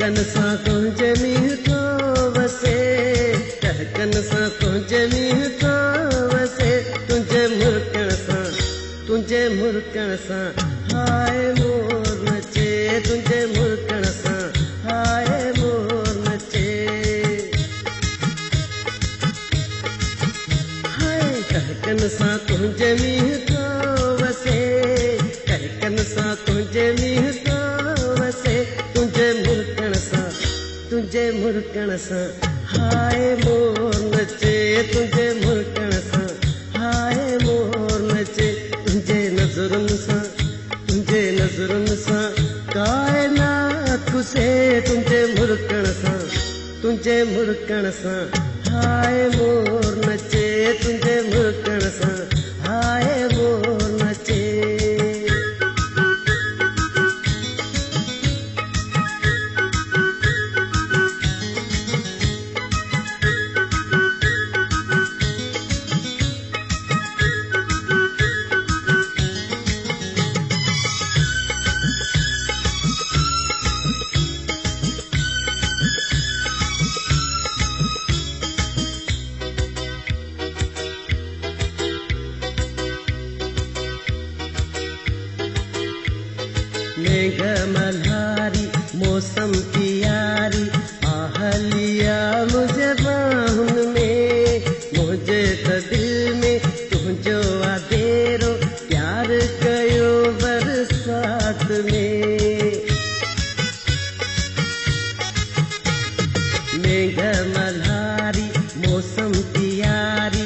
कहकन सा तुंहिंजे मींहुं थो वसे, कहकन सा तुंहिंजे मींहुं थो वसे, तुंहिंजे मुरकण सां हाय मोर नचे, तुंहिंजे मुरकण सां हाय मोर नचे। हाय कहकन सां तुंहिंजे मींहुं थो वसे, कहकन सां तुंहिंजे मींहुं थो वसे, तुंहिंजे मुरकण सां हाय मोर नचे, तुंहिंजे मुरकण सां हाय मोर नचे। तुंहिंजे नज़रुनि सां काइनात खुसे, तुंहिंजे मुरकण सां हाय मोर नचे, तुंहिंजे मुरकण सां हाय मोर नचे। मेघ मल्हारी मौसम की यारी आहलिया मुझे बाहुन में, मुझे त दिल में तुंहिंजो आदेरो प्यार कयो बरसात में। मेघ मल्हारी मौसम की यारी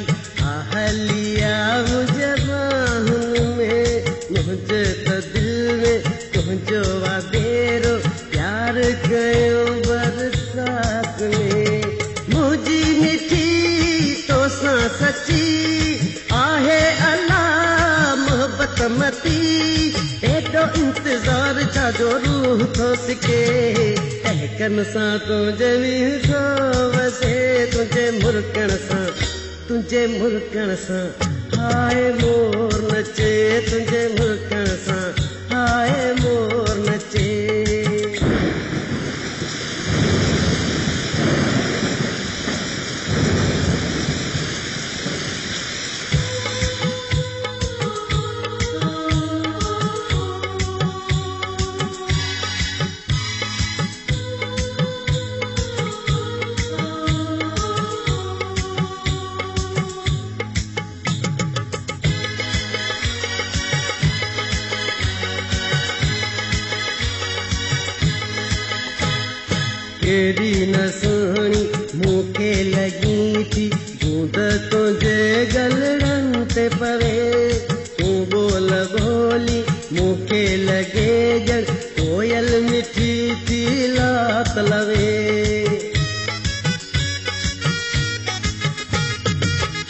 आहलिया मुझे बाहुन में, मुझे त दिल में तुंहिंजो आदेरो प्यार कयो बरसात में। मुंहिंजी मिठी तोसां सची आहे अला मोहबत मती, एॾो इंतज़ार छाजो रूह थो सिके, कहकन सां तुंहिंजे मींहुं थो वसे, तुंहिंजे मुरकण सां हाय मोर नचे, तुंहिंजे मुरकण सां हाय मोर नचे। केड़ी न सुहिणी मूंखे लॻी थी बूंद तुंहिंजे गलड़न ते पवे, तूं बोल बोली मूंखे लॻे ॼण कोयल मिठी थी लात लवे।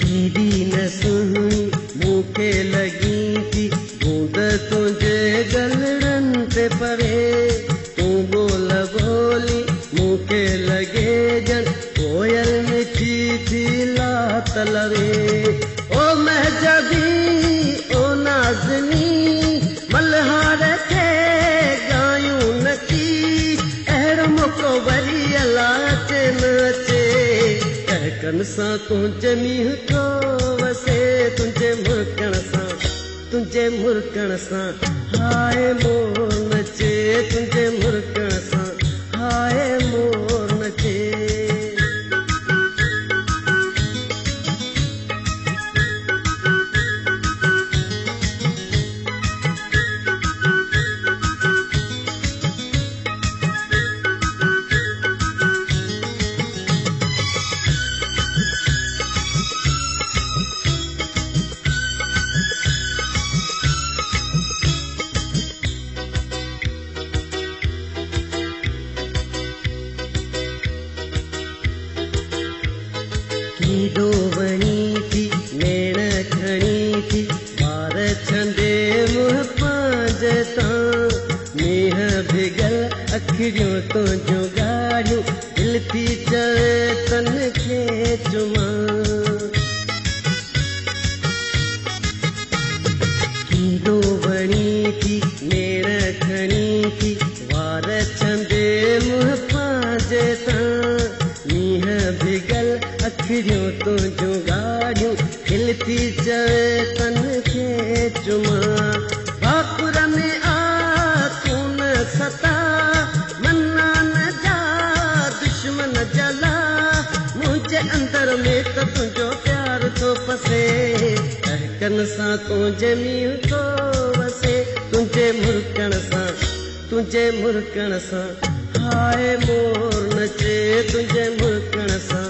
केड़ी न सुहिणी मूंखे लॻी थी बूंद तुंहिंजे गलड़न ते पवे, तूं बोल बोली मूंखे लॻे ॼण कोयल मिठी थी लात लवे। ओ महजबी ओ नाज़नी मल्हार खे ॻायूं नची, अहिड़ो मौक़ो वरी अला अचे न अचे, कहकन सां तुंहिंजे मींहुं थो वसे, तुंहिंजे मुरकण सां हाय मोर नचे, तुंहिंजे मुरकण सां हाय मोर नचे। कीडो वणी थी नेण खणी थी ॿार छंदे मुंहुं पांज तां, मींहं भिगल अखियूं तुंहिंजूं ॻाढ़ियूं दिल थी चवे तन खे चुमां। कीडो वणी थी नेण खणी थी वार छंदे मुंहुं थी चवे तन खे चुमा भाकुर में आसून सता मन्ना न जा दुश्मन जला मुझे अंदर में तो तुझो प्यार तो पसे कहकन सा तुझे मींह तो वसे तुझे मुरकण सा हाय मोर नचे तुझे मुरकण सा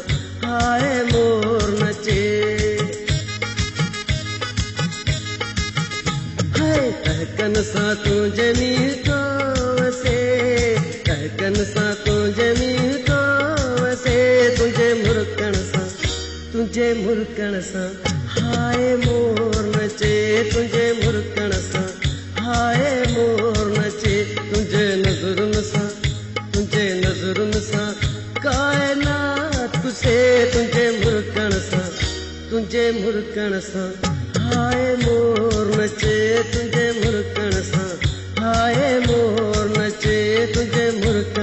हाय मोर नचे हाय कहकन सा तुझे मींह तो वसे कहकन सा तुझे मींह तो वसे तुझे मुरकण सा हाय मोर नचे तुझे मुरकण सा हाय मोर नचे तुझे नज़रुन सा कायनात खुसे तुझे मुरकण सा हाय मोर नचे तुझे मुरकण सा हाय मोर नचे तुझे मुरकण